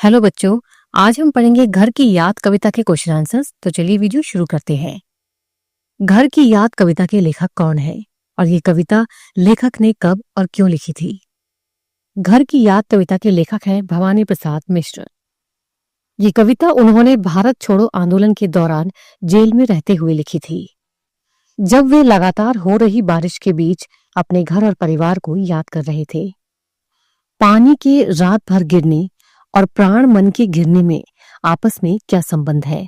Hello बच्चों। आज हम पढ़ेंगे घर की याद कविता के क्वेश्चन आंसर्स। तो चलिए वीडियो शुरू करते हैं। घर की याद कविता के लेखक कौन है और ये कविता लेखक ने कब और क्यों लिखी थी? घर की याद कविता के लेखक हैं भवानी प्रसाद मिश्र। ये कविता उन्होंने भारत छोड़ो आंदोलन के दौरान जेल में रहते हुए लिखी थी, जब वे लगातार हो रही बारिश के बीच अपने घर और परिवार को याद कर रहे थे। पानी के रात भर गिरने और प्राण मन के गिरने में आपस में क्या संबंध है?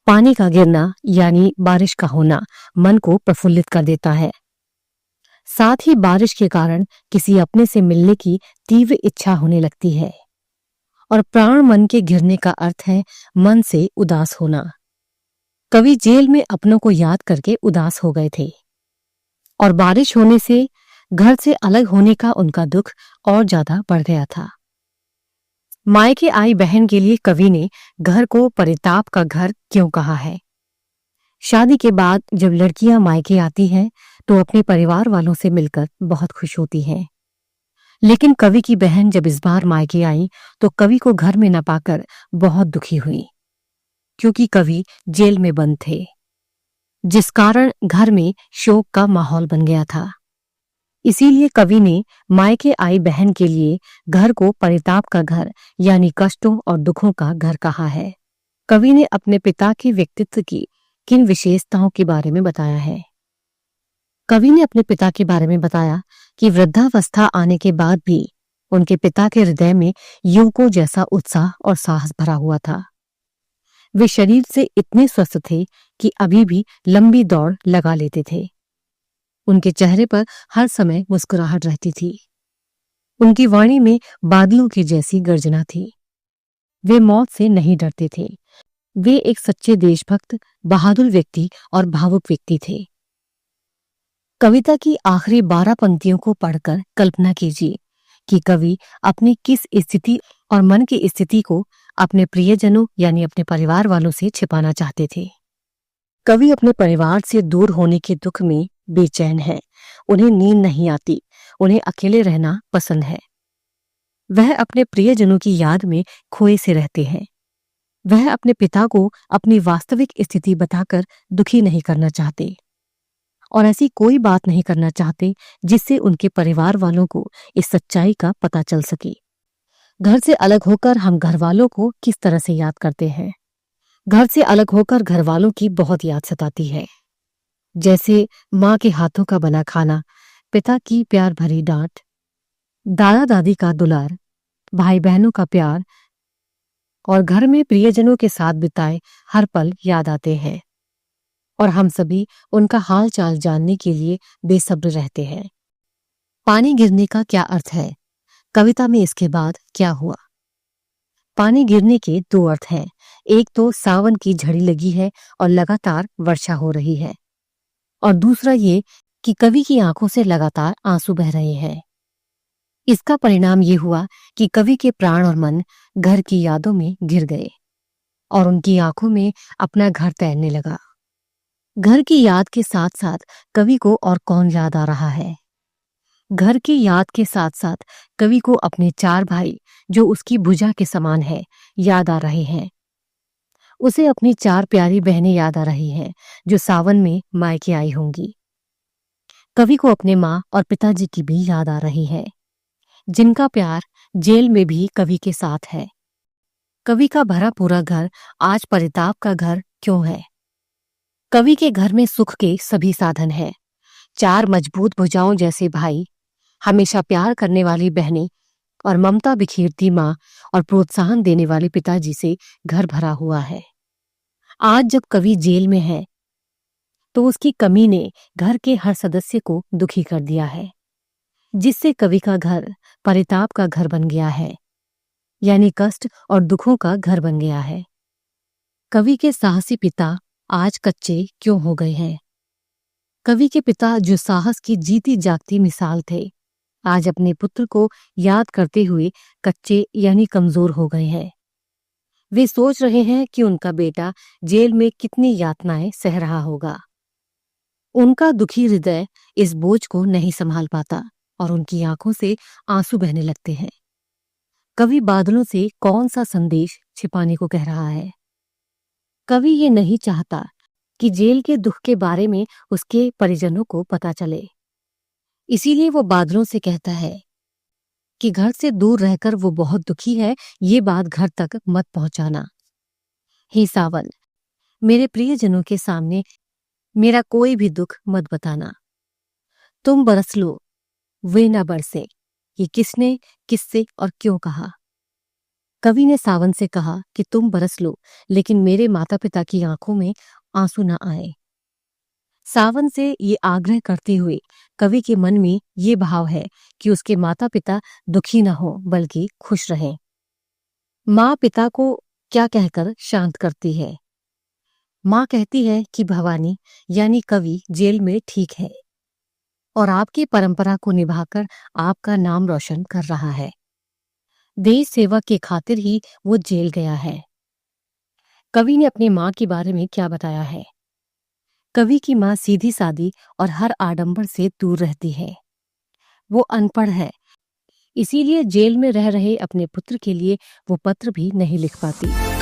पानी का गिरना यानी बारिश का होना मन को प्रफुल्लित कर देता है। साथ ही बारिश के कारण किसी अपने से मिलने की तीव्र इच्छा होने लगती है। और प्राण मन के गिरने का अर्थ है मन से उदास होना। कवि जेल में अपनों को याद करके उदास हो गए थे और बारिश होने से घर से अलग होने का उनका दुख और ज्यादा बढ़ गया था। मायके आई बहन के लिए कवि ने घर को परिताप का घर क्यों कहा है? शादी के बाद जब लड़कियां मायके आती हैं तो अपने परिवार वालों से मिलकर बहुत खुश होती हैं, लेकिन कवि की बहन जब इस बार मायके आई तो कवि को घर में न पाकर बहुत दुखी हुई, क्योंकि कवि जेल में बंद थे, जिस कारण घर में शोक का माहौल बन गया था। इसीलिए कवि ने मायके आई बहन के लिए घर को परिताप का घर यानी कष्टों और दुखों का घर कहा है। कवि ने अपने पिता के व्यक्तित्व की किन विशेषताओं के बारे में बताया है? कवि ने अपने पिता के बारे में बताया कि वृद्धावस्था आने के बाद भी उनके पिता के हृदय में युवकों जैसा उत्साह और साहस भरा हुआ था। वे शरीर से इतने स्वस्थ थे कि अभी भी लंबी दौड़ लगा लेते थे। उनके चेहरे पर हर समय मुस्कुराहट रहती थी। उनकी वाणी में बादलों की जैसी गर्जना थी। वे मौत से नहीं डरते थे। वे एक सच्चे देशभक्त, बहादुर व्यक्ति और भावुक व्यक्ति थे। कविता की आखिरी 12 पंक्तियों को पढ़कर कल्पना कीजिए कि कवि अपनी किस स्थिति और मन की स्थिति को अपने प्रियजनों यानी अपने परिवार वालों से छिपाना चाहते थे। कवि अपने परिवार से दूर होने के दुख में बेचैन है। उन्हें नींद नहीं आती, उन्हें अकेले रहना पसंद है। वह अपने प्रियजनों की याद में खोए से रहते हैं। वह अपने पिता को अपनी वास्तविक स्थिति बताकर दुखी नहीं करना चाहते और ऐसी कोई बात नहीं करना चाहते जिससे उनके परिवार वालों को इस सच्चाई का पता चल सके। घर से अलग होकर हम घर वालों को किस तरह से याद करते हैं? घर से अलग होकर घर वालों की बहुत याद सताती है, जैसे माँ के हाथों का बना खाना, पिता की प्यार भरी डांट, दादा दादी का दुलार, भाई बहनों का प्यार और घर में प्रियजनों के साथ बिताए हर पल याद आते हैं और हम सभी उनका हाल चाल जानने के लिए बेसब्र रहते हैं। पानी गिरने का क्या अर्थ है? कविता में इसके बाद क्या हुआ? पानी गिरने के 2 अर्थ हैं। एक तो सावन की झड़ी लगी है और लगातार वर्षा हो रही है, और दूसरा ये कि कवि की आंखों से लगातार आंसू बह रहे हैं। इसका परिणाम ये हुआ कि कवि के प्राण और मन घर की यादों में घिर गए और उनकी आंखों में अपना घर तैरने लगा। घर की याद के साथ साथ कवि को और कौन याद आ रहा है? घर की याद के साथ साथ कवि को अपने 4 भाई, जो उसकी भुजा के समान है, याद आ रहे हैं। उसे अपनी 4 प्यारी बहनें याद आ रही हैं, जो सावन में मायके आई होंगी। कवि को अपने माँ और पिताजी की भी याद आ रही है, जिनका प्यार जेल में भी कवि के साथ है। कवि का भरा पूरा घर आज परिताप का घर क्यों है? कवि के घर में सुख के सभी साधन हैं। 4 मजबूत भुजाओं जैसे भाई, हमेशा प्यार करने वाली बहनें और ममता बिखेरती माँ और प्रोत्साहन देने वाले पिताजी से घर भरा हुआ है। आज जब कवि जेल में है तो उसकी कमी ने घर के हर सदस्य को दुखी कर दिया है, जिससे कवि का घर परिताप का घर बन गया है, यानी कष्ट और दुखों का घर बन गया है। कवि के साहसी पिता आज कच्चे क्यों हो गए हैं? कवि के पिता, जो साहस की जीती जागती मिसाल थे, आज अपने पुत्र को याद करते हुए कच्चे यानी कमजोर हो गए हैं। वे सोच रहे हैं कि उनका बेटा जेल में कितनी यातनाएं सह रहा होगा। उनका दुखी हृदय इस बोझ को नहीं संभाल पाता और उनकी आंखों से आंसू बहने लगते हैं। कवि बादलों से कौन सा संदेश छिपाने को कह रहा है? कवि ये नहीं चाहता कि जेल के दुख के बारे में उसके परिजनों को पता चले। इसीलिए वो बादलों से कहता है कि घर से दूर रहकर वो बहुत दुखी है, ये बात घर तक मत पहुंचाना। हे सावन, मेरे प्रियजनों के सामने मेरा कोई भी दुख मत बताना। तुम बरस लो, वे ना बरसे। ये किसने, किससे और क्यों कहा? कवि ने सावन से कहा कि तुम बरस लो, लेकिन मेरे माता पिता की आंखों में आंसू ना आए। सावन से ये आग्रह करते हुए कवि के मन में ये भाव है कि उसके माता पिता दुखी न हो बल्कि खुश रहें। माँ पिता को क्या कहकर शांत करती है? माँ कहती है कि भवानी यानी कवि जेल में ठीक है और आपकी परंपरा को निभाकर आपका नाम रोशन कर रहा है। देश सेवा की खातिर ही वो जेल गया है। कवि ने अपनी माँ के बारे में क्या बताया है? कवि की माँ सीधी सादी और हर आडंबर से दूर रहती है। वो अनपढ़ है, इसीलिए जेल में रह रहे अपने पुत्र के लिए वो पत्र भी नहीं लिख पाती।